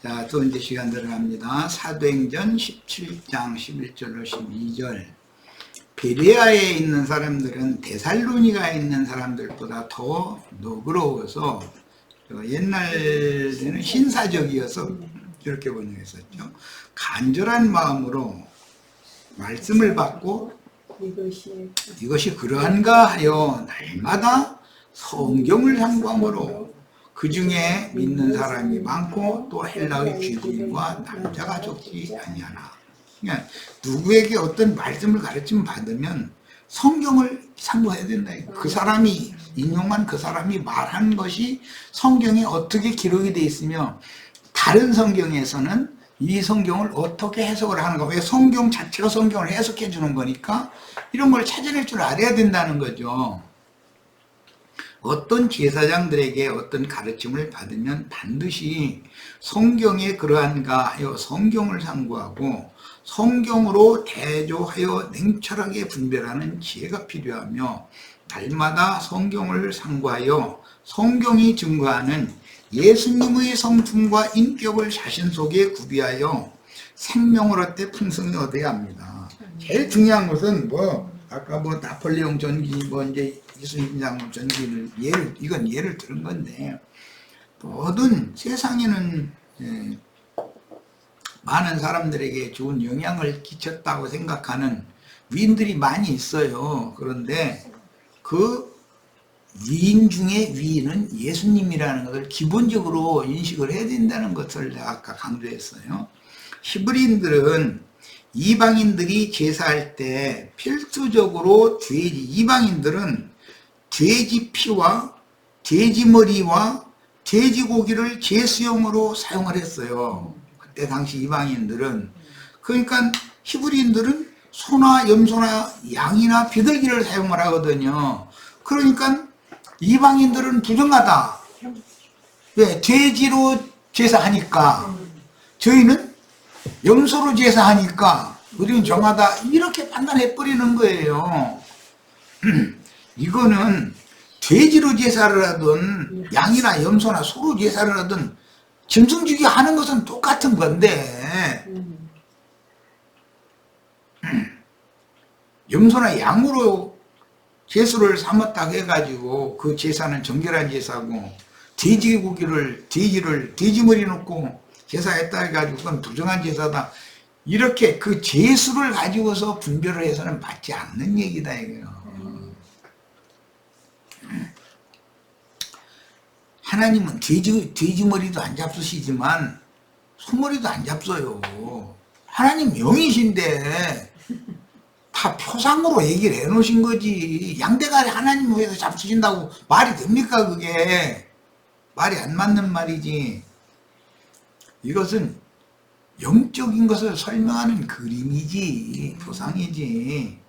자, 두 번째 시간 들어갑니다. 사도행전 17장 11절로 12절. 베레아에 있는 사람들은 데살로니가에 있는 사람들보다 더 너그러워서 옛날에는 신사적이어서 이렇게 번역했었죠. 간절한 마음으로 말씀을 받고 이것이 그러한가 하여 날마다 성경을 상고함으로 그 중에 믿는 사람이 많고 또 헬라의 귀인과 남자가 적지 아니하나. 그러니까 누구에게 어떤 말씀을 가르침 받으면 성경을 참고해야 된다. 그 사람이 인용한 그 사람이 말한 것이 성경에 어떻게 기록이 되어 있으며 다른 성경에서는 이 성경을 어떻게 해석을 하는가. 왜 성경 자체가 성경을 해석해 주는 거니까 이런 걸 찾아낼 줄 알아야 된다는 거죠. 어떤 제사장들에게 어떤 가르침을 받으면 반드시 성경에 그러한가 하여 성경을 상고하고 성경으로 대조하여 냉철하게 분별하는 지혜가 필요하며 날마다 성경을 상고하여 성경이 증거하는 예수님의 성품과 인격을 자신 속에 구비하여 생명을 얻되 풍성히 얻어야 합니다. 제일 중요한 것은 아까 나폴레옹 전기 이제 이순신 장군 전기를 이건 예를 들은 건데, 모든 세상에는 많은 사람들에게 좋은 영향을 끼쳤다고 생각하는 위인들이 많이 있어요. 그런데 그 위인 중에 위인은 예수님이라는 것을 기본적으로 인식을 해야 된다는 것을 아까 강조했어요. 히브리인들은 이방인들이 제사할 때 필수적으로 이방인들은 돼지 피와 돼지 머리와 돼지고기를 제수용으로 사용을 했어요. 그때 당시 이방인들은. 그러니까 히브리인들은 소나 염소나 양이나 비둘기를 사용을 하거든요. 그러니까 이방인들은 부정하다. 왜? 돼지로 제사하니까. 저희는 염소로 제사하니까 우리는 정하다. 이렇게 판단해버리는 거예요. 이거는 돼지로 제사를 하든 양이나 염소나 소로 제사를 하든 짐승주기 하는 것은 똑같은 건데 염소나 양으로 제수를 삼았다고 해가지고 그 제사는 정결한 제사고 돼지고기를 돼지머리 넣고 제사했다 해가지고 그건 부정한 제사다. 이렇게 그 제수를 가지고서 분별을 해서는 맞지 않는 얘기다 이거예요. 하나님은 돼지머리도 안 잡수시지만 소머리도 안 잡숴요. 하나님 영이신데 다 표상으로 얘기를 해놓으신 거지. 양대가리 하나님 위해서 잡수신다고 말이 됩니까? 그게 말이 안 맞는 말이지. 이것은 영적인 것을 설명하는 그림이지 표상이지.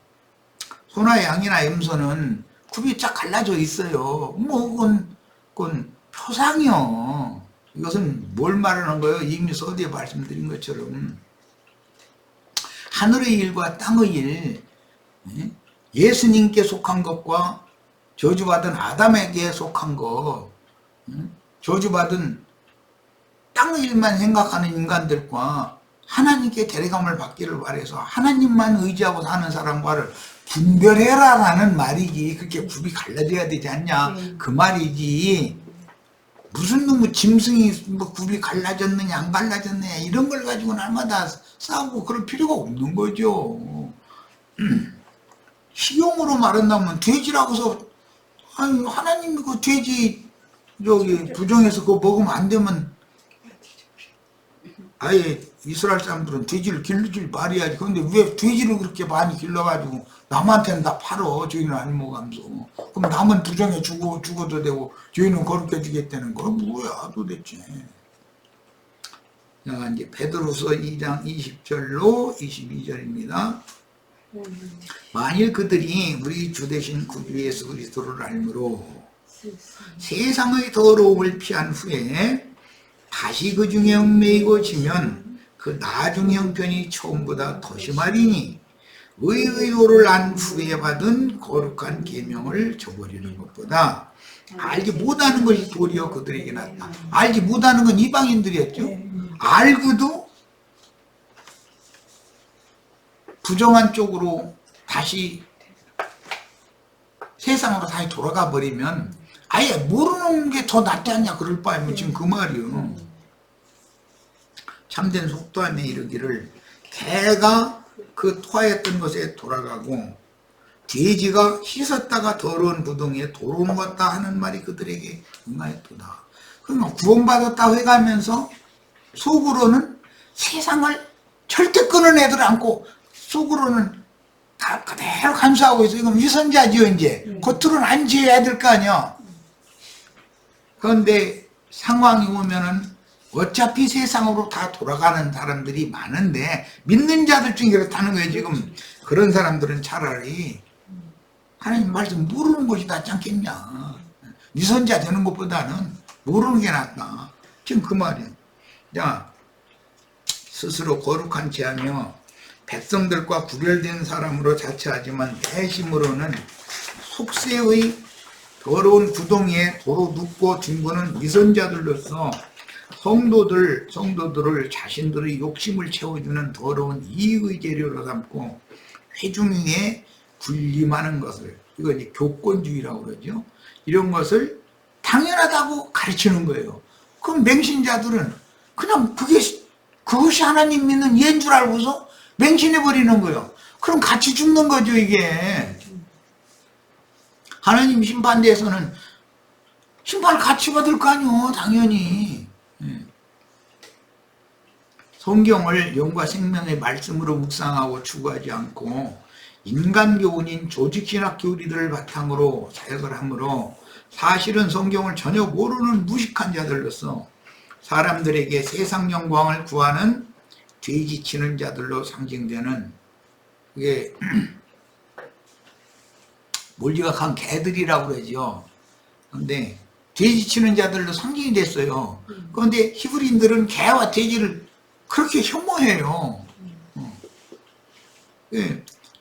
소나 양이나 염소는 굽이 쫙 갈라져 있어요. 그건 표상이요. 이것은 뭘 말하는 거예요? 이미 서두에 말씀드린 것처럼 하늘의 일과 땅의 일, 예수님께 속한 것과 저주받은 아담에게 속한 것, 저주받은 땅의 일만 생각하는 인간들과 하나님께 데려감을 받기를 바라서 하나님만 의지하고 사는 사람과를 분별해라 라는 말이지. 그렇게 굽이 갈라져야 되지 않냐 그 말이지. 무슨 짐승이 굽이 갈라졌느냐 안 갈라졌느냐 이런 걸 가지고 날마다 싸우고 그럴 필요가 없는 거죠. 식용으로 말한다면 돼지라고서 하나님이 그 돼지 부정해서 그거 먹으면 안 되면 아예 이스라엘 사람들은 돼지를 길르질 말해야지. 그런데 왜 돼지를 그렇게 많이 길러가지고 남한테는 다 팔어. 저희는 안 먹으면서. 그럼 남은 부정해 죽어도 되고 저희는 거룩해 주겠다는 거 뭐야 도대체. 자, 이제 베드로서 2장 20절로 22절입니다. 만일 그들이 우리 주 되신 구주 예수 그리스도를 알므로 세상의 더러움을 피한 후에 다시 그 중에 얽매이고 지면 그 나중 형편이 처음보다 더 심하리니 의의로를 안 후에 받은 거룩한 계명을 저버리는 것보다 알지 못하는 것이 도리어 그들에게 낫다. 알지 못하는 건 이방인들이었죠. 알고도 부정한 쪽으로 다시 세상으로 다시 돌아가 버리면 아예 모르는 게 더 낫지 않냐 그럴 바에는 지금 그 말이요. 참된 속도함에 이르기를 개가 그 토하였던 곳에 돌아가고 돼지가 씻었다가 더러운 부동에 도로 먹었다 하는 말이 그들에게 응하였도다. 그러니까 구원받았다 해가면서 속으로는 세상을 절대 끊어내들 않고 속으로는 다 그대로 감수하고 있어요. 이건 위선자지요. 이제 겉으로는 안 지어야 될 거 아니야. 그런데 상황이 오면은 어차피 세상으로 다 돌아가는 사람들이 많은데 믿는 자들 중에 그렇다는 거예요. 지금 그런 사람들은 차라리 하나님 말씀 모르는 것이 낫지 않겠냐. 위선자 되는 것보다는 모르는 게 낫다. 지금 그 말이에요. 자, 스스로 거룩한 체하며 백성들과 구별된 사람으로 자처하지만 내심으로는 속세의 더러운 구덩이에 도로 눕고 뒹구는 위선자들로서 성도들을 자신들의 욕심을 채워주는 더러운 이익의 재료로 삼고 회중위에 군림하는 것을, 이거 이제 교권주의라고 그러죠. 이런 것을 당연하다고 가르치는 거예요. 그럼 맹신자들은 그냥 그것이 하나님 믿는 예인 줄 알고서 맹신해버리는 거예요. 그럼 같이 죽는 거죠, 이게. 하나님 심판대에서는 심판을 같이 받을 거 아니요, 당연히. 성경을 영과 생명의 말씀으로 묵상하고 추구하지 않고 인간 교훈인 조직신학 교리들을 바탕으로 사역을 하므로 사실은 성경을 전혀 모르는 무식한 자들로서 사람들에게 세상 영광을 구하는 돼지치는 자들로 상징되는, 그게 몰지각한 개들이라고 그러죠. 그런데 돼지치는 자들로 상징이 됐어요. 그런데 히브리인들은 개와 돼지를 그렇게 혐오해요.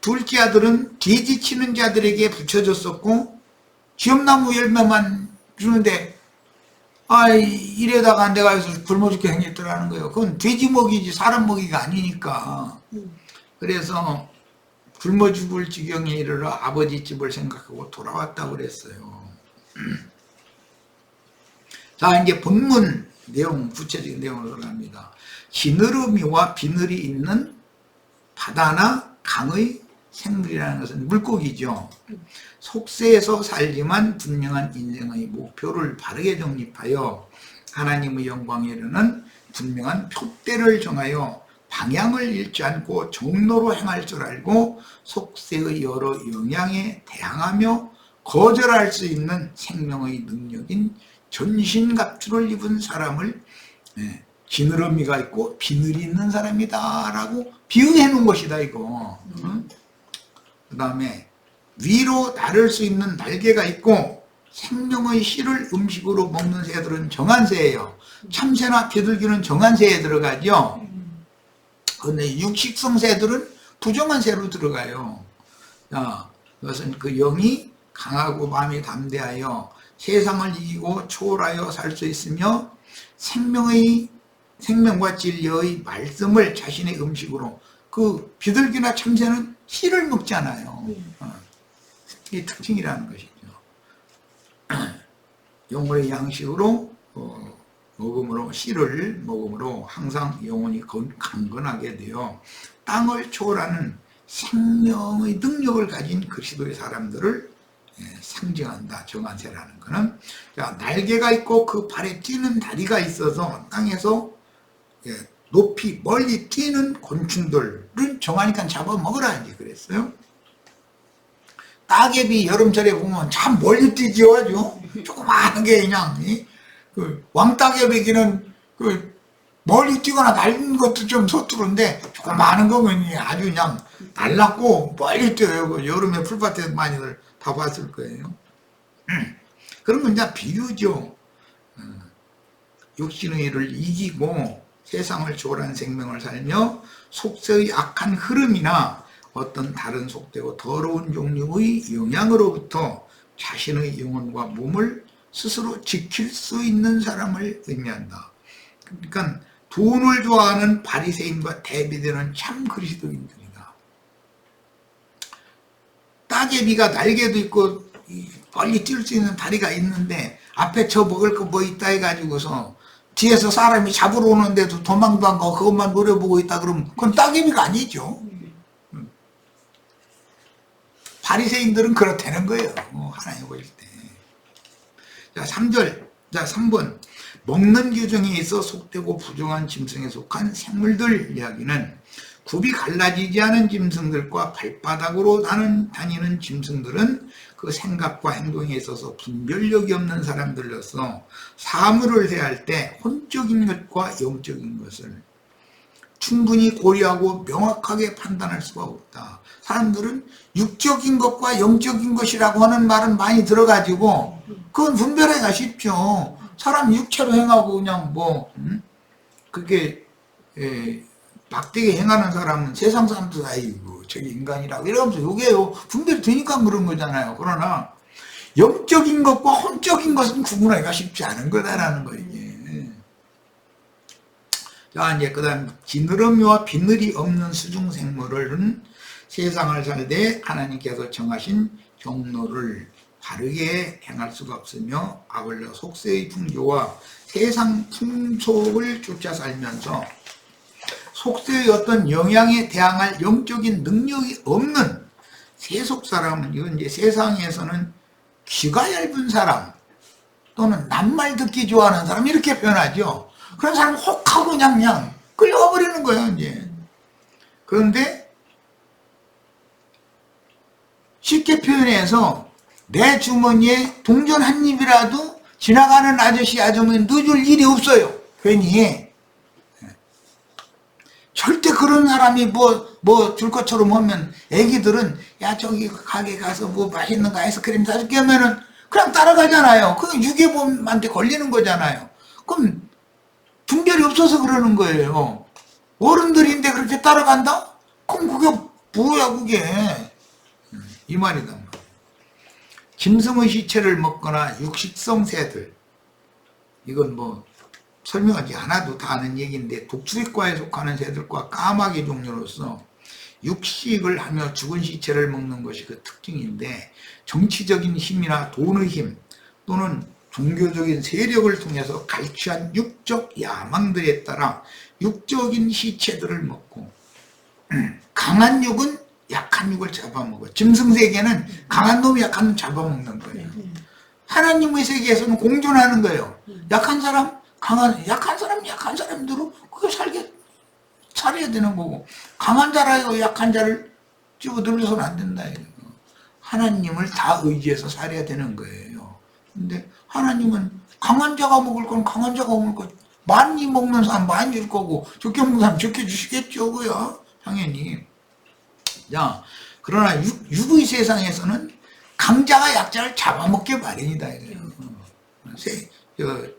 둘째 아들은 돼지치는 자들에게 붙여줬었고 기업나무 열매만 주는데 이래다가 내가 여기서 굶어 죽게 생겼더라는 거예요. 그건 돼지 먹이지 사람 먹이가 아니니까. 그래서 굶어 죽을 지경에 이르러 아버지 집을 생각하고 돌아왔다고 그랬어요. 자, 이제 본문 내용, 구체적인 내용으로 들어갑니다. 지느러미와 비늘이 있는 바다나 강의 생물이라는 것은 물고기죠. 속세에서 살지만 분명한 인생의 목표를 바르게 정립하여 하나님의 영광에 이르는 분명한 표대를 정하여 방향을 잃지 않고 정로로 행할 줄 알고 속세의 여러 영향에 대항하며 거절할 수 있는 생명의 능력인 전신갑주를 입은 사람을 지느러미가 있고 비늘이 있는 사람이다 라고 비유해 놓은 것이다, 이거. 그 다음에 위로 나를 수 있는 날개가 있고 생명의 씨를 음식으로 먹는 새들은 정한 새예요. 참새나 비둘기는 정한 새에 들어가죠. 그런데 육식성 새들은 부정한 새로 들어가요. 자, 그것은 그 영이 강하고 마음이 담대하여 세상을 이기고 초월하여 살 수 있으며 생명과 진리의 말씀을 자신의 음식으로, 그 비둘기나 참새는 씨를 먹잖아요. 이게 특징이라는 것이죠. 영혼의 양식으로 먹음으로, 씨를 먹음으로 항상 영혼이 강건하게 되어 땅을 초월하는 생명의 능력을 가진 그리스도의 사람들을 상징한다. 정한새라는 것은, 자, 날개가 있고 그 발에 뛰는 다리가 있어서 땅에서 높이 멀리 뛰는 곤충들은 정하니까 잡아먹으라 이제 그랬어요. 따개비 여름철에 보면 참 멀리 뛰죠. 아주 조그마한 게 그냥 그 왕따개비기는 그 멀리 뛰거나 날리는 것도 좀 서투른데 조그마한 거는 아주 그냥 날랐고 멀리 뛰어요. 그 여름에 풀밭에서 많이들 다 봤을 거예요. 그런 건 이제 비유죠. 육신의 일을 이기고 세상을 초월한 생명을 살며 속세의 악한 흐름이나 어떤 다른 속되고 더러운 종류의 영향으로부터 자신의 영혼과 몸을 스스로 지킬 수 있는 사람을 의미한다. 그러니까 돈을 좋아하는 바리새인과 대비되는 참 그리스도인들이다. 따개비가 날개도 있고 빨리 뛸 수 있는 다리가 있는데 앞에 저 먹을 거 뭐 있다 해가지고서 뒤에서 사람이 잡으러 오는데도 도망도 안 가고 그것만 노려보고 있다 그러면 그건 따개비가 아니죠. 바리새인들은 그렇다는 거예요. 하나님 보실 때. 자, 3절. 자, 3번. 먹는 규정에 있어 속되고 부정한 짐승에 속한 생물들 이야기는 굽이 갈라지지 않은 짐승들과 발바닥으로 다니는 짐승들은 그 생각과 행동에 있어서 분별력이 없는 사람들로서 사물을 대할 때 혼적인 것과 영적인 것을 충분히 고려하고 명확하게 판단할 수가 없다. 사람들은 육적인 것과 영적인 것이라고 하는 말은 많이 들어가지고 그건 분별하기가 쉽죠. 사람 육체로 행하고 그냥 그게 막대기 행하는 사람은 세상 사람들 아이고 저기 인간이라고 이러면서 요게요 분별이 되니까 그런 거잖아요. 그러나 영적인 것과 혼적인 것은 구분하기가 쉽지 않은 거다라는 거 이게. 자, 이제 그다음 지느러미와 비늘이 없는 수중생물은 세상을 살 때 하나님께서 정하신 경로를 바르게 행할 수가 없으며 아울러 속세의 풍조와 세상 풍속을 쫓아 살면서 속세의 어떤 영향에 대항할 영적인 능력이 없는 세속 사람은 이건 이제 세상에서는 귀가 얇은 사람 또는 낱말 듣기 좋아하는 사람 이렇게 표현하죠. 그런 사람은 혹하고 그냥 끌려가 버리는 거예요, 이제. 그런데 쉽게 표현해서 내 주머니에 동전 한 입이라도 지나가는 아저씨 아줌마는 넣어줄 일이 없어요. 괜히. 절대 그런 사람이 뭐 줄 것처럼 하면 애기들은 야 저기 가게 가서 뭐 맛있는 거 아이스크림 사줄게 하면은 그냥 따라가잖아요. 그게 유괴범한테 걸리는 거잖아요. 그럼 분별이 없어서 그러는 거예요. 어른들인데 그렇게 따라간다? 그럼 그게 뭐야 그게. 이 말이다. 짐승의 시체를 먹거나 육식성 새들, 이건 뭐 설명하지 않아도 다 아는 얘기인데 독수리과에 속하는 새들과 까마귀 종류로서 육식을 하며 죽은 시체를 먹는 것이 그 특징인데 정치적인 힘이나 돈의 힘 또는 종교적인 세력을 통해서 갈취한 육적 야망들에 따라 육적인 시체들을 먹고 강한 육은 약한 육을 잡아먹어. 짐승 세계는 강한 놈이 약한 놈 잡아먹는 거예요. 하나님의 세계에서는 공존하는 거예요. 약한 사람, 약한 사람대로 그걸 살아야 되는 거고, 강한 자라고 약한 자를 집어들려서는 안 된다. 하나님을 다 의지해서 살아야 되는 거예요. 근데 하나님은 강한 자가 먹을 건 강한 자가 먹을 거, 많이 먹는 사람 많이 줄 거고, 적게 먹는 사람 적게 주시겠죠, 그야 당연히. 자, 그러나 육의 세상에서는 강자가 약자를 잡아먹게 마련이다.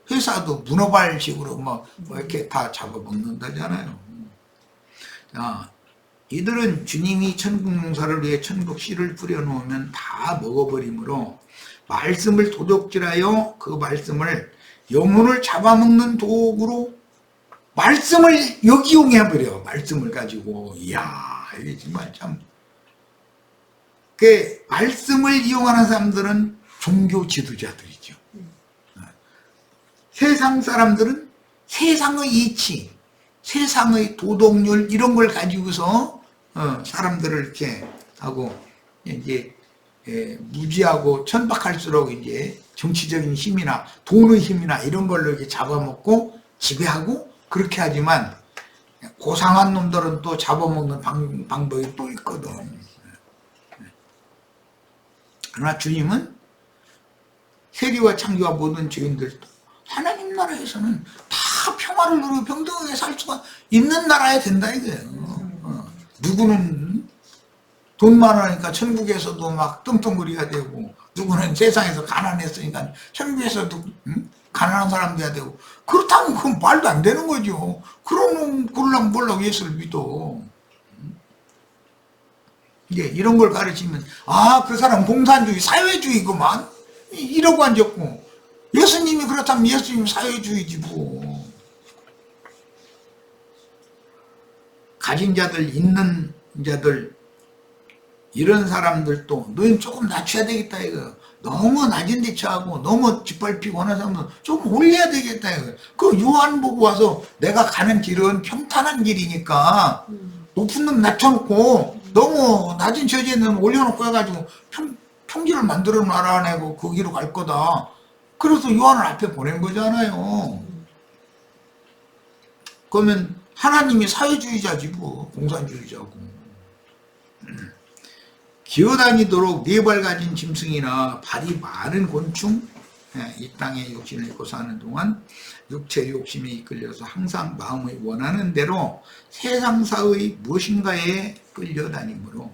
회사도 문어발식으로 뭐 이렇게 다 잡아먹는다잖아요. 자, 이들은 주님이 천국 용사를 위해 천국 씨를 뿌려놓으면 다 먹어버리므로 말씀을 도적질하여 그 말씀을 영혼을 잡아먹는 도구로 말씀을 역이용해버려. 말씀을 가지고. 이야, 이게 정말 참. 그 말씀을 이용하는 사람들은 종교 지도자들이죠. 세상 사람들은 세상의 이치, 세상의 도덕률 이런 걸 가지고서 사람들을 이렇게 하고 이제 무지하고 천박할수록 이제 정치적인 힘이나 돈의 힘이나 이런 걸로 이렇게 잡아먹고 지배하고 그렇게 하지만 고상한 놈들은 또 잡아먹는 방법이 또 있거든. 그러나 주님은 세리와 창조와 모든 죄인들 하나님 나라에서는 다 평화를 누리고 평등하게 살 수가 있는 나라에 된다 이거예요. 누구는 돈 많으니까 천국에서도 막 떵떵거려야 되고, 누구는 세상에서 가난했으니까 천국에서도 가난한 사람 돼야 되고, 그렇다면 그건 말도 안 되는 거죠. 그런 놈 골랑몰랑 예수를 믿어. 이제 이런 걸 가르치면 그 사람 공산주의 사회주의구만 이러고 앉았고, 예수님이 그렇다면 예수님 사회주의지 뭐. 가진 자들, 있는 자들, 이런 사람들도 너희는 조금 낮춰야 되겠다 이거. 너무 낮은 데 처하고 너무 짓밟히고 하는 사람들 좀 올려야 되겠다 이거. 그 요한 보고 와서 내가 가는 길은 평탄한 길이니까 높은 놈 낮춰놓고 너무 낮은 처지에 있는 놈 올려놓고 해가지고 평지를 만들어 놔라내고 그 길로 갈 거다. 그래서 요한을 앞에 보낸 거잖아요. 그러면 하나님이 사회주의자지 뭐, 공산주의자고. 기어다니도록 4발 가진 짐승이나 발이 많은 곤충, 이 땅에 육신을 입고 사는 동안 육체 욕심에 이끌려서 항상 마음의 원하는 대로 세상사의 무엇인가에 끌려다니므로,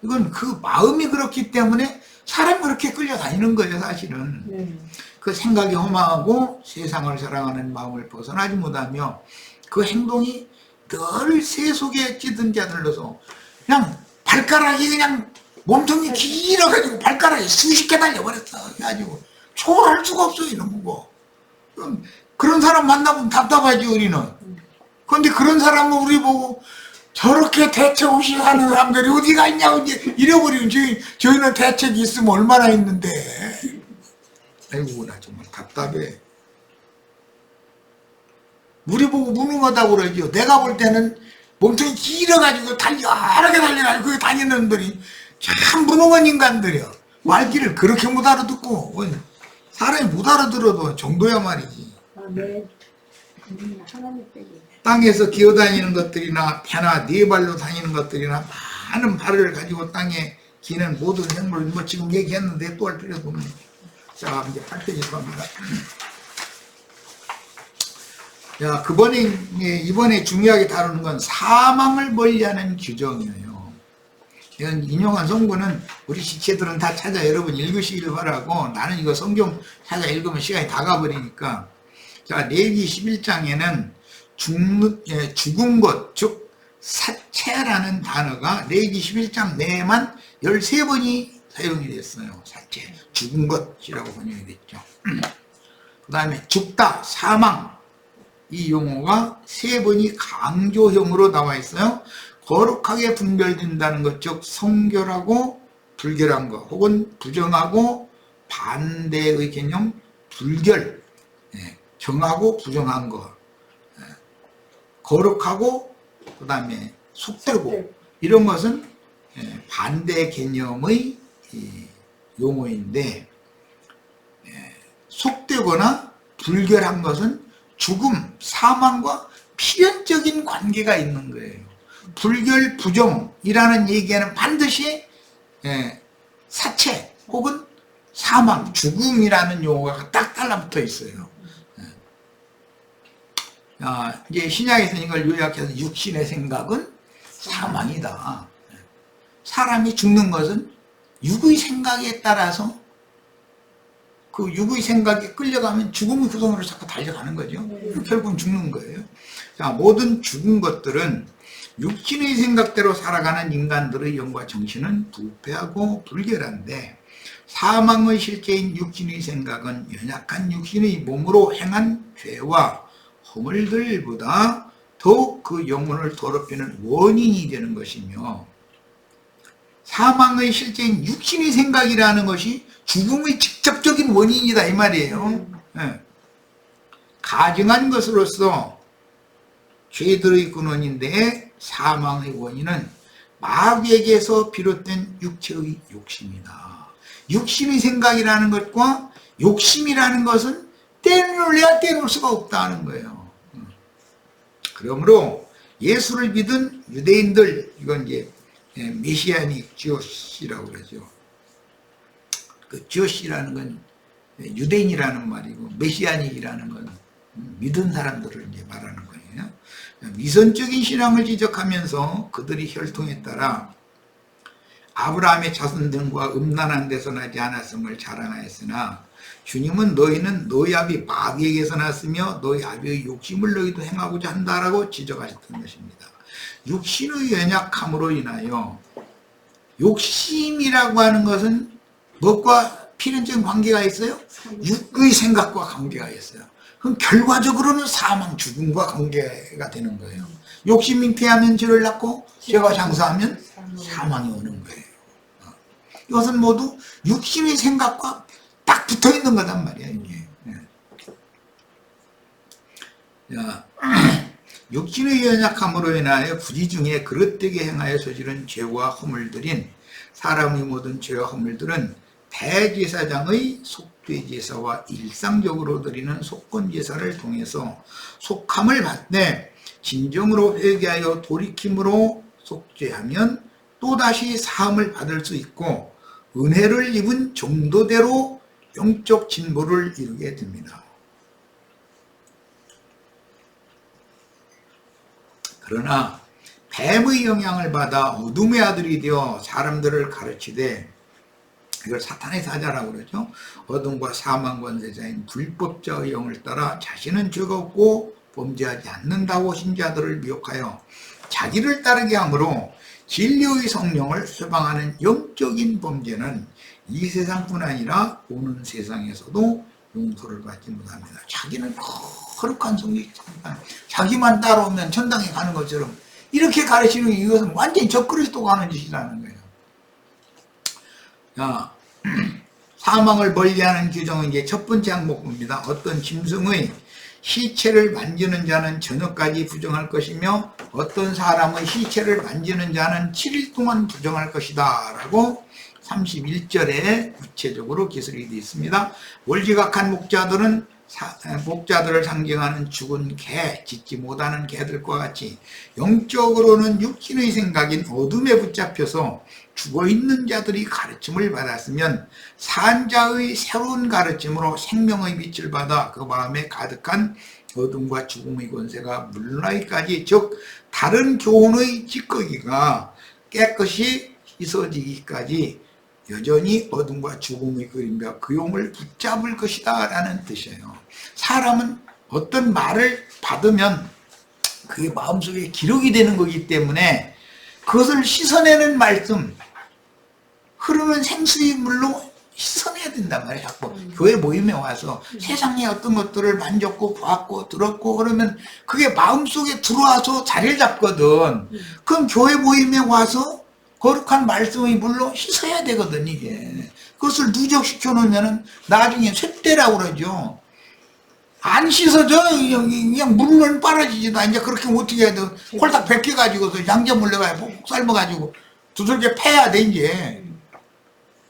이건 그 마음이 그렇기 때문에 사람이 그렇게 끌려다니는 거예요 사실은. 그 생각이 험하고 세상을 사랑하는 마음을 벗어나지 못하며 그 행동이 늘 세속에 찌든 자들로서 그냥 발가락이 그냥 몸통이 길어가지고 발가락이 수십 개 달려버렸어. 그래가지고 초월할 수가 없어 이런 거. 그런 사람 만나면 답답하지 우리는. 그런데 그런 사람은 우리 보고 저렇게 대책 없이 하는 사람들이 어디가 있냐고 이제 잃어버리면 저희는 대책이 있으면 얼마나 있는데. 아이고 나 정말 답답해. 우리 보고 무능하다고 그러죠. 내가 볼 때는 몸통이 길어가지고 여러 개 달려가지고 거기 다니는 분들이 참 무능한 인간들이야. 말귀를 그렇게 못 알아듣고 사람이 못 알아들어도 정도야 말이지. 땅에서 기어다니는 것들이나 배나 4발로 다니는 것들이나 많은 발을 가지고 땅에 기는 모든 생물, 뭐 지금 얘기했는데 또 할 필요도 없네. 자 이제 8페이지 갑니다. 야, 이번에 중요하게 다루는 건 사망을 멀리하는 규정이에요. 이건 인용한 성구는 우리 지체들은 다 찾아 여러분 읽으시길 바라고, 나는 이거 성경 찾아 읽으면 시간이 다 가버리니까. 자, 레위기 11장에는 죽은 것, 즉 사체라는 단어가 레위기 11장 내에만 13번이 사용이 됐어요. 사체, 죽은 것이라고 번역이 됐죠. 그 다음에 죽다, 사망, 이 용어가 3번이 강조형으로 나와 있어요. 거룩하게 분별된다는 것, 즉 성결하고 불결한 것, 혹은 부정하고 반대의 개념 불결, 정하고 부정한 것, 거룩하고 그 다음에 속되고, 이런 것은 반대 개념의 용어인데, 속되거나 불결한 것은 죽음, 사망과 필연적인 관계가 있는 거예요. 불결, 부정이라는 얘기에는 반드시 사체 혹은 사망, 죽음이라는 용어가 딱 달라붙어 있어요. 이제 신약에서는 이걸 요약해서 육신의 생각은 사망이다. 사람이 죽는 것은 육의 생각에 따라서 그 육의 생각에 끌려가면 죽음의 구성으로 자꾸 달려가는 거죠. 결국은 죽는 거예요. 자, 모든 죽은 것들은 육신의 생각대로 살아가는 인간들의 영과 정신은 부패하고 불결한데, 사망의 실제인 육신의 생각은 연약한 육신의 몸으로 행한 죄와 허물들보다 더욱 그 영혼을 더럽히는 원인이 되는 것이며, 사망의 실제인 육신의 생각이라는 것이 죽음의 직접적인 원인이다 이 말이에요. 가증한 것으로서 죄들의 근원인데, 사망의 원인은 마귀에게서 비롯된 육체의 욕심이다. 육신의 생각이라는 것과 욕심이라는 것은 떼놓을래야 떼놓을 수가 없다는 거예요. 그러므로 예수를 믿은 유대인들, 이건 이제 메시아닉 지오시라고 그러죠. 그 지오시라는 건 유대인이라는 말이고, 메시아닉이라는 건 믿은 사람들을 이제 말하는 거예요. 위선적인 신앙을 지적하면서 그들이 혈통에 따라 아브라함의 자손 등과 음란한 데서 나지 않았음을 자랑하였으나, 주님은 너희는 너희 아비 마귀에게서 났으며 너희 아비의 욕심을 너희도 행하고자 한다라고 지적하셨던 것입니다. 육신의 연약함으로 인하여, 욕심이라고 하는 것은 무엇과 필연적인 관계가 있어요? 육의 생각과 관계가 있어요. 그럼 결과적으로는 사망, 죽음과 관계가 되는 거예요. 욕심 잉태하면 죄를 낳고 죄가 장사하면 사망이 오는 거예요. 이것은 모두 육신의 생각과 딱 붙어 있는 거단 말이야, 이게. 자, 육신의 연약함으로 인하여 부지 중에 그릇되게 행하여 저지른 죄와 허물들인 사람의 모든 죄와 허물들은 대제사장의 속죄제사와 일상적으로 드리는 속건제사를 통해서 속함을 받되 진정으로 회개하여 돌이킴으로 속죄하면 또다시 사함을 받을 수 있고 은혜를 입은 정도대로 영적 진보를 이루게 됩니다. 그러나 뱀의 영향을 받아 어둠의 아들이 되어 사람들을 가르치되, 이걸 사탄의 사자라고 그러죠. 어둠과 사망 권세자인 불법자의 영을 따라 자신은 죄가 없고 범죄하지 않는다고 신자들을 미혹하여 자기를 따르게 하므로 진리의 성령을 회방하는 영적인 범죄는 이 세상뿐 아니라 오는 세상에서도 용서를 받지 못합니다. 자기는 거룩한 성경, 자기만 따라오면 천당에 가는 것처럼 이렇게 가르치는 이것은 완전히 적그리스도가 하는 짓이라는 거예요. 자, 사망을 멀리하는 규정은 이제 첫 번째 항목입니다. 어떤 짐승의 시체를 만지는 자는 저녁까지 부정할 것이며 어떤 사람의 시체를 만지는 자는 7일 동안 부정할 것이다 라고 31절에 구체적으로 기술이 되어 있습니다. 월지각한 목자들을 상징하는 죽은 개, 짖지 못하는 개들과 같이 영적으로는 육신의 생각인 어둠에 붙잡혀서 죽어있는 자들이 가르침을 받았으면 산자의 새로운 가르침으로 생명의 빛을 받아 그 마음에 가득한 어둠과 죽음의 권세가 물러나기까지, 즉 다른 교훈의 찌꺼기가 깨끗이 씻어지기까지 여전히 어둠과 죽음의 그림과 그 용을 붙잡을 것이다 라는 뜻이에요. 사람은 어떤 말을 받으면 그게 마음속에 기록이 되는 거기 때문에 그것을 씻어내는 말씀, 흐르는 생수의 물로 씻어내야 된단 말이에요. 자꾸 교회 모임에 와서 세상의 어떤 것들을 만졌고 보았고 들었고 그러면 그게 마음속에 들어와서 자리를 잡거든. 그럼 교회 모임에 와서 거룩한 말씀의 물로 씻어야 되거든, 이게. 그것을 누적시켜 놓으면 나중에 쇳대라고 그러죠. 안 씻어져. 그냥 물로는 빨아지지도 않아. 이제 그렇게 어떻게 해야 돼. 홀딱 벗겨가지고서 양념을 내가지고 푹 삶아가지고 두들겨 패야 돼, 이제.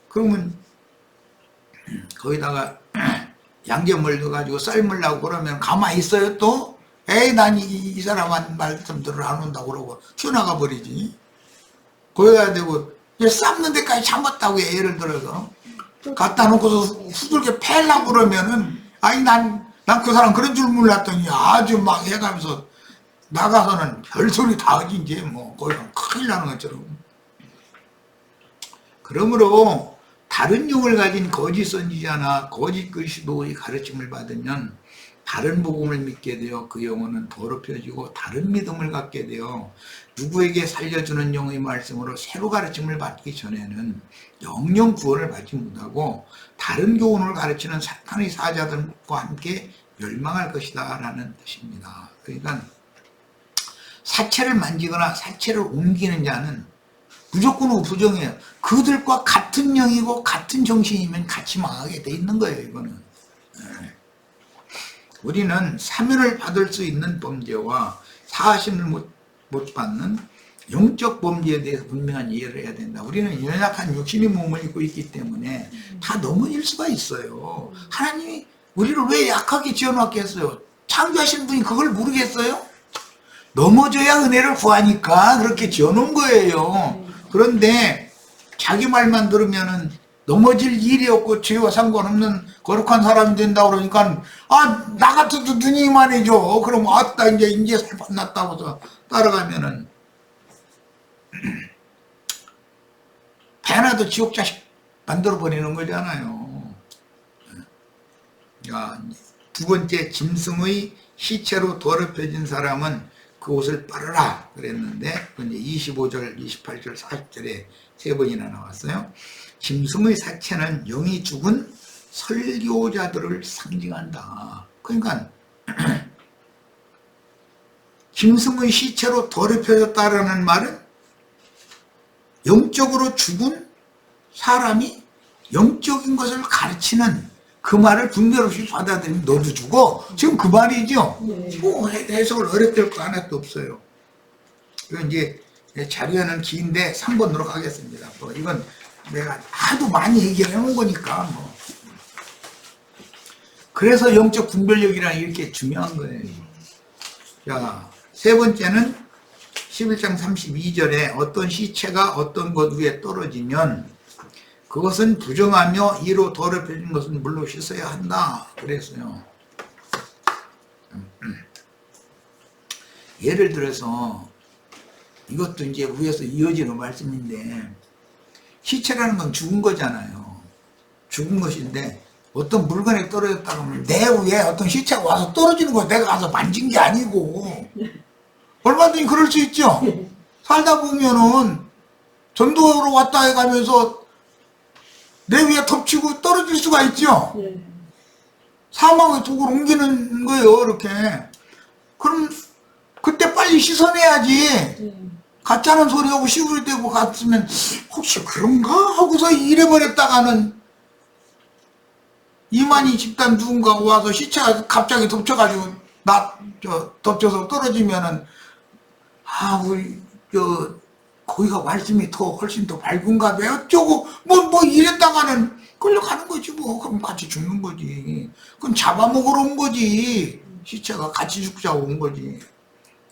그러면 거기다가 양념을 넣어가지고 삶으려고 그러면 가만히 있어요, 또? 에이, 난 이 사람한 말씀들을 안 온다고 그러고 튀어나가 버리지. 거기다 대고 삶는 데까지 참았다고 해. 예를 들어서 갖다 놓고서 후들겨 패려고 그러면은 아니 난 그 사람 그런 줄 몰랐더니 아주 막 해가면서 나가서는 별소리 다 하지. 이제 뭐 거기서 큰일 나는 것처럼. 그러므로 다른 용을 가진 거짓 선지자나 거짓 그리스도의 가르침을 받으면 다른 복음을 믿게 되어 그 영혼은 더럽혀지고 다른 믿음을 갖게 되어 누구에게 살려주는 영의 말씀으로 새로 가르침을 받기 전에는 영영 구원을 받지 못하고 다른 교훈을 가르치는 사탄의 사자들과 함께 멸망할 것이다 라는 뜻입니다. 그러니까 사체를 만지거나 사체를 옮기는 자는 무조건 부정해요. 그들과 같은 영이고 같은 정신이면 같이 망하게 돼 있는 거예요. 이거는. 우리는 사면을 받을 수 있는 범죄와 사하심을 못 받는 영적 범죄에 대해서 분명한 이해를 해야 된다. 우리는 연약한 육신의 몸을 입고 있기 때문에 다 넘어질 수가 있어요. 하나님이 우리를 왜 약하게 지어놨겠어요? 창조하신 분이 그걸 모르겠어요? 넘어져야 은혜를 구하니까 그렇게 지어놓은 거예요. 그런데 자기 말만 들으면은 넘어질 일이 없고 죄와 상관없는 거룩한 사람이 된다고 그러니까 나 같아도 눈이 이만해져. 그럼 아따 이제 살판 났다고 해서 따라가면은 배나도 지옥 자식 만들어 버리는 거잖아요. 두 번째, 짐승의 시체로 더럽혀진 사람은 그 옷을 빨아라 그랬는데 이제 25절, 28절, 40절에 세 번이나 나왔어요. 짐승의 사체는 영이 죽은 설교자들을 상징한다. 그러니까 김승의 시체로 더럽혀졌다라는 말은 영적으로 죽은 사람이 영적인 것을 가르치는 그 말을 분별 없이 받아들이면 너도 죽어. 지금 그 말이죠. 뭐 해석을 어렵게 거 하나도 없어요. 이건 이제 자료는 긴데 3번으로 가겠습니다. 뭐 이건 내가 하도 많이 얘기해 놓은 거니까 뭐. 그래서 영적 분별력이란 이렇게 중요한 거예요. 자, 세 번째는 11장 32절에 어떤 시체가 어떤 것 위에 떨어지면 그것은 부정하며 이로 더럽혀진 것은 물로 씻어야 한다. 그랬어요. 예를 들어서 이것도 이제 위에서 이어지는 말씀인데 시체라는 건 죽은 거잖아요. 죽은 것인데 어떤 물건에 떨어졌다고 하면 내 위에 어떤 시체가 와서 떨어지는 거 내가 가서 만진 게 아니고 얼마든지 그럴 수 있죠. 살다 보면은 전도로 왔다 해가면서 내 위에 덮치고 떨어질 수가 있죠. 사망의 도구를 옮기는 거예요. 이렇게. 그럼 그때 빨리 씻어내야지. 가짜는 소리하고 시부리대고 갔으면 혹시 그런가 하고서 이래버렸다가는 이만희 집단 누군가 와서 시체가 갑자기 덮쳐가지고 덮쳐서 떨어지면은 우리 거기가 말씀이 더 훨씬 더 밝은가 봐 어쩌고 뭐 이랬다가는 끌려가는 거지 뭐. 그럼 같이 죽는 거지. 그럼 잡아먹으러 온 거지. 시체가 같이 죽자고 온 거지.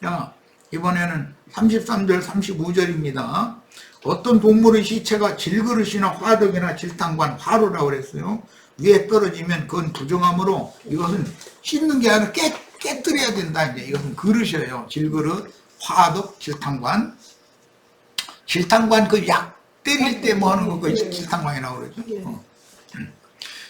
자, 이번에는 33절 35절입니다. 어떤 동물의 시체가 질그릇이나 화덕이나 질탕관 화로라고 그랬어요. 위에 떨어지면 그건 부정하므로 이것은 씻는 게 아니라 깨뜨려야 된다. 이제 이것은 그릇이에요. 질그릇, 화덕, 질탕관. 질탕관 그 약 때릴 때 뭐 하는 거 그 질탕관이라고 그러죠.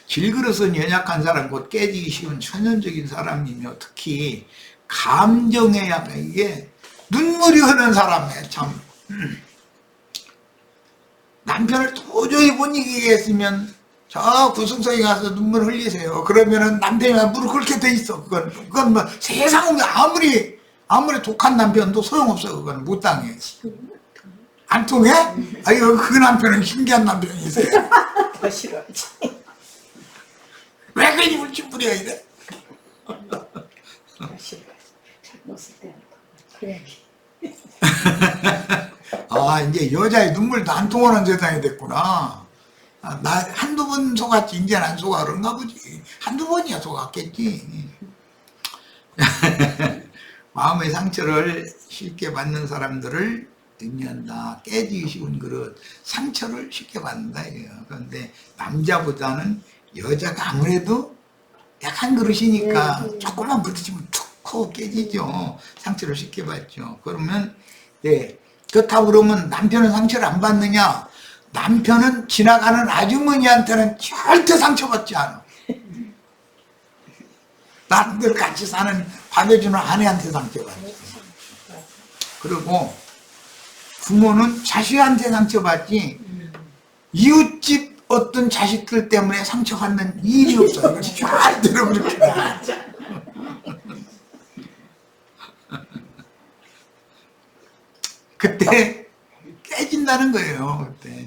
질그릇은 연약한 사람, 곧 깨지기 쉬운 천연적인 사람이며 특히 감정의 약간 이게 눈물이 흐르는 사람이에요. 참 남편을 도저히 못 이기겠으면 저 구승성에 가서 눈물 흘리세요. 그러면은 남편이 무릎 꿇게 돼 있어. 그건 뭐 세상 아무리 독한 남편도 소용없어. 그건 못 당해. 안 통해? 아유, 그 남편은 신기한 남편이세요. 더 싫어하지. 왜 괜히 물집부려야 이래? 더 싫어하지. 잘못을 때는 그래. 이제 여자의 눈물도 안 통하는 세상이 됐구나. 나 한두 번 속았지 이제는 안 속아 그런가 보지. 한두 번이야 속았겠지. 마음의 상처를 쉽게 받는 사람들을 의미한다. 깨지기 쉬운 그릇, 상처를 쉽게 받는다 이거예요. 그런데 남자보다는 여자가 아무래도 약한 그릇이니까 조금만 부딪히면 툭 깨지죠. 상처를 쉽게 받죠. 그러면 그렇다고 그러면 남편은 상처를 안 받느냐? 남편은 지나가는 아주머니한테는 절대 상처받지 않아. 남들 같이 사는 밥해주는 아내한테 상처받지. 그리고 부모는 자식한테 상처받지 이웃집 어떤 자식들 때문에 상처받는 일이 없어요. 절대로 그렇게 그때 깨진다는 거예요. 그때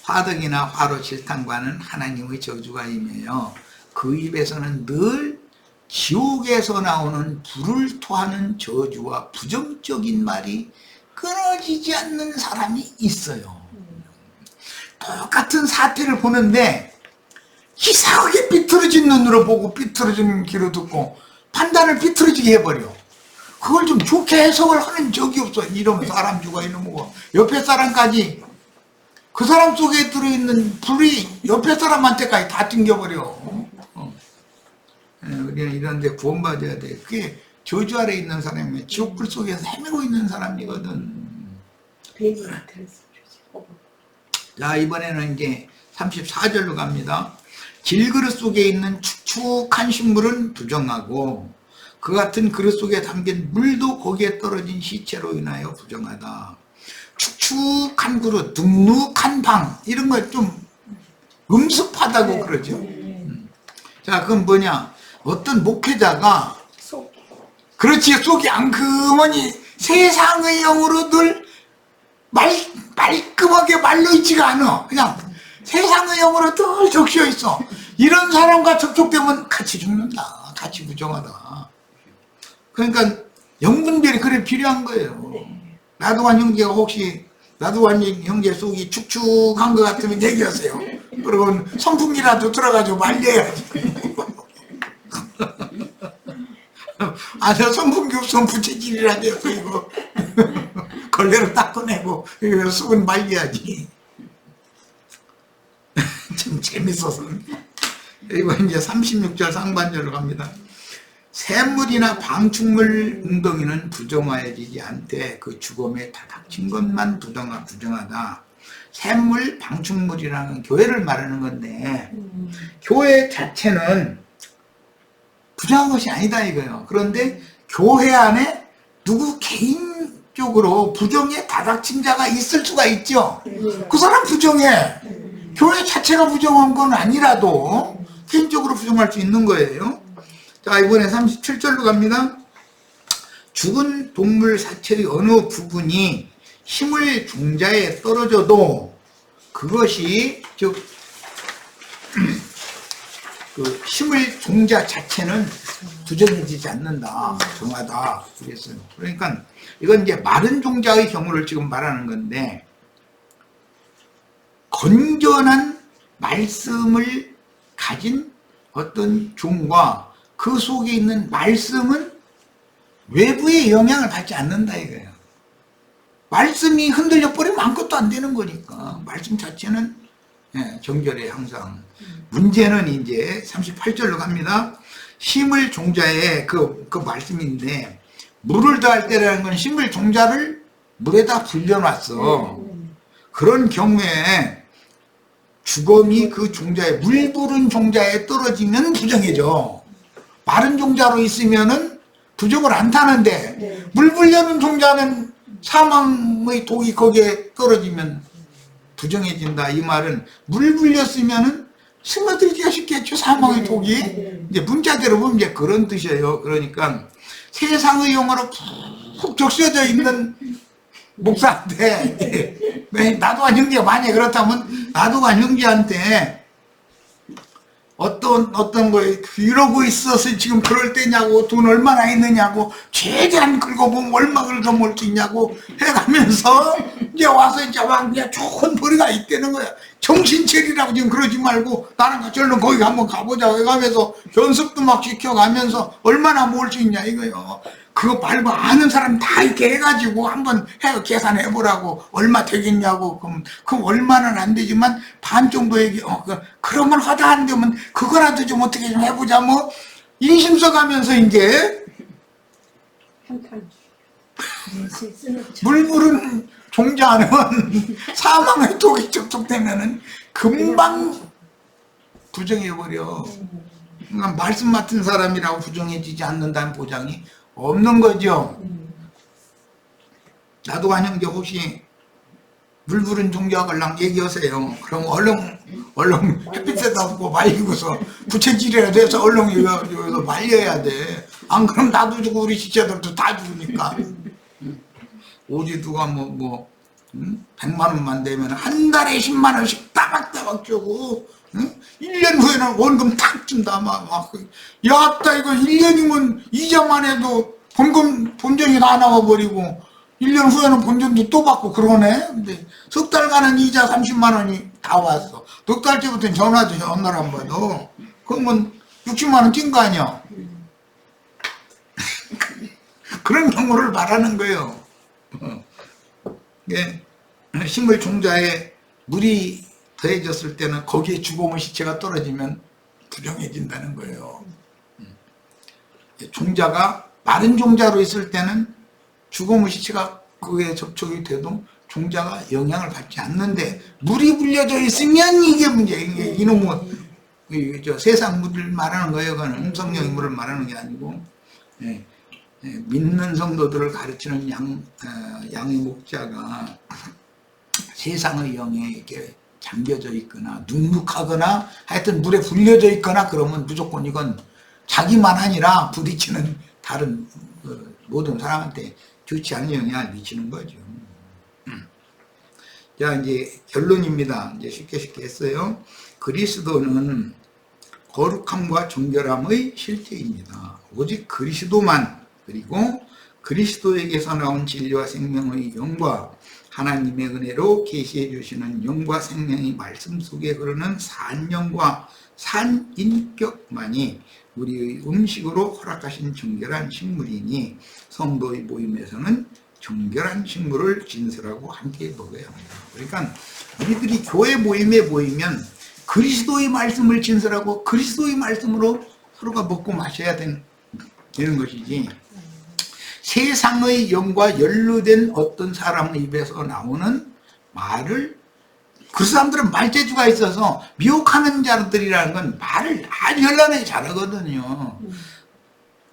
화덕이나 화로 질탕과는 하나님의 저주가 임해요. 그 입에서는 늘 지옥에서 나오는 불을 토하는 저주와 부정적인 말이 끊어지지 않는 사람이 있어요. 똑같은 사태를 보는데 이상하게 삐뚤어진 눈으로 보고 삐뚤어진 귀로 듣고 판단을 삐뚤어지게 해버려. 그걸 좀 좋게 해석을 하는 적이 없어. 이러면 사람 죽어 이러고 옆에 사람까지 그 사람 속에 들어있는 불이 옆에 사람한테까지 다 튕겨버려. 우리는 이런 데 구원받아야 돼. 그게 저주 아래 있는 사람이 지옥불 속에서 헤매고 있는 사람이거든. 자, 이번에는 이제 34절로 갑니다. 질그릇 속에 있는 축축한 식물은 부정하고 그 같은 그릇 속에 담긴 물도 거기에 떨어진 시체로 인하여 부정하다. 축축한 그릇, 눅눅한 방 이런 거 좀 음습하다고 그러죠. 자, 그건 뭐냐? 어떤 목회자가 속 그렇지, 속이 앙큼하니 세상의 영으로 늘 말끔하게 말로 있지가 않아. 그냥 세상의 영으로 늘 적셔 있어. 이런 사람과 접촉되면 같이 죽는다. 같이 부정하다. 그러니까 영분별이 그래 필요한 거예요. 나도관 형제가 혹시 나도관 형제 속이 축축한 것 같으면 얘기하세요. 그러고 선풍기라도 들어가지고 말려야지. 아, 저 선풍기 없으면 부채질이라 돼서 이거 걸레로 닦아내고 이거 수건 말려야지. 참 재밌어서. 이거 이제 36절 상반절로 갑니다. 샘물이나 방충물 웅덩이는 부정하여지지 않되 그 죽음에 다 닥친 것만 부정하다. 샘물, 방충물이라는 교회를 말하는 건데 교회 자체는 부정한 것이 아니다 이거예요. 그런데 교회 안에 누구 개인적으로 부정에 다닥친 자가 있을 수가 있죠. 그 사람 부정해. 교회 자체가 부정한 건 아니라도 개인적으로 부정할 수 있는 거예요. 자, 이번에 37절로 갑니다. 죽은 동물 사체의 어느 부분이 힘을 종자에 떨어져도 그것이 즉 그 힘을 종자 자체는 부정해지지 않는다. 정하다. 그랬어요. 그러니까 이건 이제 마른 종자의 경우를 지금 말하는 건데 건전한 말씀을 가진 어떤 종과 그 속에 있는 말씀은 외부의 영향을 받지 않는다 이거예요. 말씀이 흔들려 버리면 아무것도 안 되는 거니까 말씀 자체는 정결해 항상. 문제는 이제 38절로 갑니다. 힘을 종자에 그 말씀인데 물을 더할 때라는 건 힘을 종자를 물에다 불려놨어. 그런 경우에 죽음이 그 종자에 물 부른 종자에 떨어지면 부정해져. 마른 종자로 있으면은 부정을 안 타는데 물 불려놓은 종자는 사망의 독이 거기에 떨어지면 부정해진다. 이 말은 물 불렸으면은 스며들기가 쉽겠죠. 사망의 독이. 이제 문자대로 보면 이제 그런 뜻이에요. 그러니까 세상의 영어로 푹 적셔져 있는 목사한테 나도관 형제가 만약에 그렇다면 나도관 형제한테 어떤 거에 이러고 있어서 지금 그럴 때냐고 돈 얼마나 있느냐고 최대한 긁어보면 얼마 긁어볼 수 있냐고 해가면서 이제 와서 이제 막 그냥 좋은 벌이가 있다는 거야. 정신체리라고 지금 그러지 말고 나랑 같이 얼른 거기 한번 가보자 해가면서 연습도 막 시켜가면서 얼마나 모을 수 있냐 이거요. 그거 말고 아는 사람 다 이렇게 해가지고 한번 계산해보라고 얼마 되겠냐고. 그럼 얼마는 안 되지만 반 정도 얘기 그러면 하다 안 되면 그거라도 좀 어떻게 좀 해보자 뭐 인심 써가면서 이제 물 부른 종자는 사망의 독이 접촉되면은 금방 부정해버려. 그러니까 말씀 맡은 사람이라고 부정해지지 않는다는 보장이 없는 거죠. 나도관 형제 혹시 물 부른 종자 걸랑 얘기하세요. 그럼 얼른 햇빛에다 두고 말리고서 부채질이라도 해서 얼른 여기서 말려야 돼. 안 그럼 나도 주고 우리 지체들도 다 죽으니까. 오지 누가 100만 원만 되면 한 달에 10만 원씩 따박따박 주고 1년 후에는 원금 탁 준다. 야따 이거 1년이면 이자만 해도 본전이 다 나와버리고 1년 후에는 본전도 또 받고 그러네. 근데 석 달간은 이자 30만 원이 다 왔어. 넉 달째부터는 전화도 전화를 안 받아. 그러면 60만 원 찐 거 아니야. 그런 경우를 말하는 거예요. 식물 종자에 물이 더해졌을 때는 거기에 죽음의 시체가 떨어지면 부정해진다는 거예요. 종자가 마른 종자로 있을 때는 죽음의 시체가 그에 접촉이 돼도 종자가 영향을 받지 않는데 물이 불려져 있으면 이게 문제. 이놈은 세상 물을 말하는 거예요. 그건 성령의 물을 말하는 게 아니고 믿는 성도들을 가르치는 양의 목자가 세상의 영에 이렇게 잠겨져 있거나 눅눅하거나 하여튼 물에 불려져 있거나 그러면 무조건 이건 자기만 아니라 부딪히는 다른 모든 사람한테 좋지 않은 영향을 미치는 거죠. 자, 이제 결론입니다. 이제 쉽게 했어요. 그리스도는 거룩함과 정결함의 실제입니다. 오직 그리스도만, 그리고 그리스도에게서 나온 진리와 생명의 영과 하나님의 은혜로 계시해 주시는 영과 생명의 말씀 속에 흐르는 산영과 산인격만이 우리의 음식으로 허락하신 정결한 식물이니 성도의 모임에서는 정결한 식물을 진설하고 함께 먹어야 합니다. 그러니까 우리들이 교회 모임에 모이면 그리스도의 말씀을 진설하고 그리스도의 말씀으로 서로가 먹고 마셔야 되는 것이지, 세상의 영과 연루된 어떤 사람의 입에서 나오는 말을, 그 사람들은 말재주가 있어서 미혹하는 자들이라는 건 말을 아주 현란하게 잘하거든요.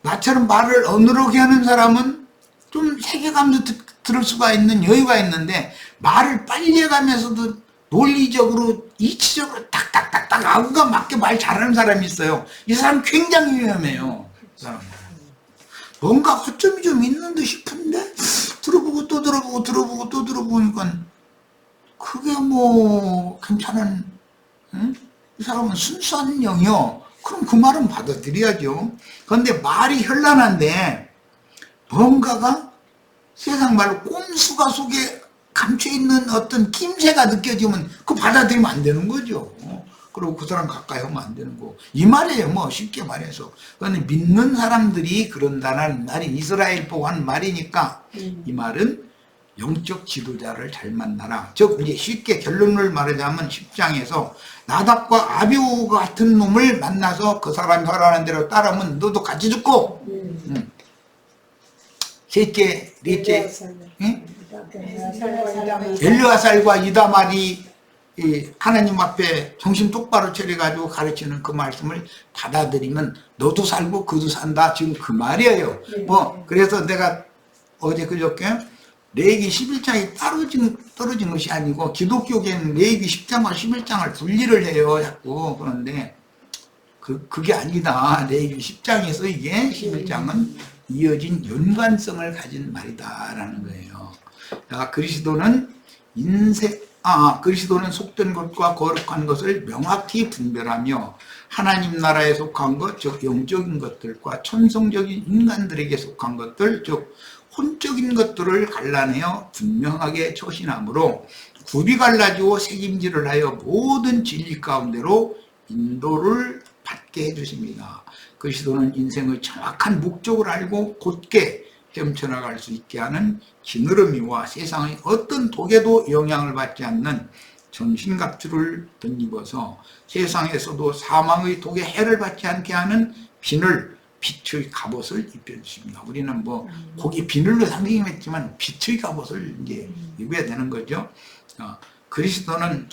나처럼 말을 어눌하게 하는 사람은 좀 세계감도 들을 수가 있는 여유가 있는데, 말을 빨리 해가면서도 논리적으로 이치적으로 딱딱딱딱 아구가 맞게 말 잘하는 사람이 있어요. 이 사람 굉장히 위험해요. 그 사람. 뭔가 허점이 좀 있는 듯 싶은데 들어보고 또 들어보고 들어보고 또 들어보니까 그게 뭐 괜찮은, 응? 이 사람은 순수한 영이요. 그럼 그 말은 받아들여야죠. 그런데 말이 현란한데 뭔가가 세상 말로 꼼수가 속에 감춰있는 어떤 낌새가 느껴지면 그거 받아들이면 안 되는 거죠. 그리고 그 사람 가까이 하면 안 되는 거. 이 말이에요, 뭐, 쉽게 말해서. 그런데 믿는 사람들이 그런다는 말이 이스라엘 보고 하는 말이니까 이 말은 영적 지도자를 잘 만나라. 즉, 이제 쉽게 결론을 말하자면 10장에서 나답과 아비후 같은 놈을 만나서 그 사람이 하라는 대로 따르면 너도 같이 죽고, 셋째, 넷째, 엘르아살과 이다말이 하나님 앞에 정신 똑바로 차려가지고 가르치는 그 말씀을 받아들이면 너도 살고 그도 산다. 지금 그 말이에요. 뭐 그래서 내가 어제 그저께 레위기 11장이 떨어진 것이 아니고 기독교계는 레위기 10장과 11장을 분리를 해요. 자꾸. 그런데 그게 아니다. 레위기 10장에서 이게 11장은 이어진 연관성을 가진 말이다라는 거예요. 자, 그리스도는 그리스도는 속된 것과 거룩한 것을 명확히 분별하며 하나님 나라에 속한 것, 즉 영적인 것들과 천성적인 인간들에게 속한 것들, 즉 혼적인 것들을 갈라내어 분명하게 처신하므로 굽이 갈라지고 책임질을 하여 모든 진리 가운데로 인도를 받게 해주십니다. 그리스도는 인생의 정확한 목적을 알고 곧게 헤엄쳐나갈 수 있게 하는 지느러미와 세상의 어떤 독에도 영향을 받지 않는 정신갑주를 덧입어서 세상에서도 사망의 독에 해를 받지 않게 하는 빛의 갑옷을 입혀주십니다. 우리는 뭐 거기 비늘로 상징했지만 빛의 갑옷을 이제 입어야 되는 거죠. 그리스도는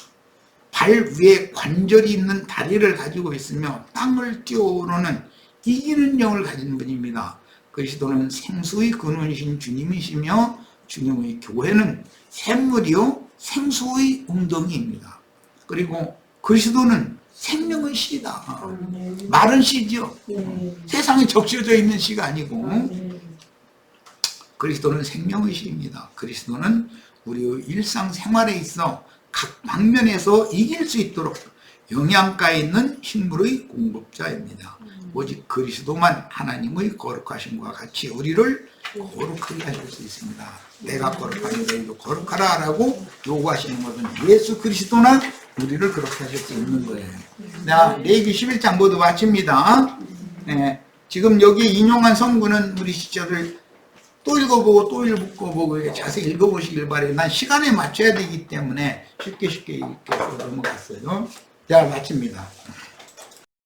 발 위에 관절이 있는 다리를 가지고 있으며 땅을 뛰어오르는 이기는 영을 가진 분입니다. 그리스도는 생수의 근원이신 주님이시며 주님의 교회는 샘물이요 생수의 웅덩이입니다. 그리고 그리스도는 생명의 씨다. 마른 씨죠. 세상에 적셔져 있는 씨가 아니고 그리스도는 생명의 씨입니다. 그리스도는 우리의 일상생활에 있어 각 방면에서 이길 수 있도록 영양가 있는 식물의 공급자입니다. 오직 그리스도만 하나님의 거룩하심과 같이 우리를 거룩하게 하실 수 있습니다. 내가 거룩하니 너희도 거룩하라 라고 요구하시는 것은 예수 그리스도나 우리를 그렇게 하실 수 있는 거예요. 자, 레위기 11장 모두 마칩니다. 지금 여기 인용한 성구는 우리 시절을 또 읽어보고 또 읽어보고 자세히 읽어보시길 바래요. 난 시간에 맞춰야 되기 때문에 쉽게 넘어갔어요. 자, 마칩니다.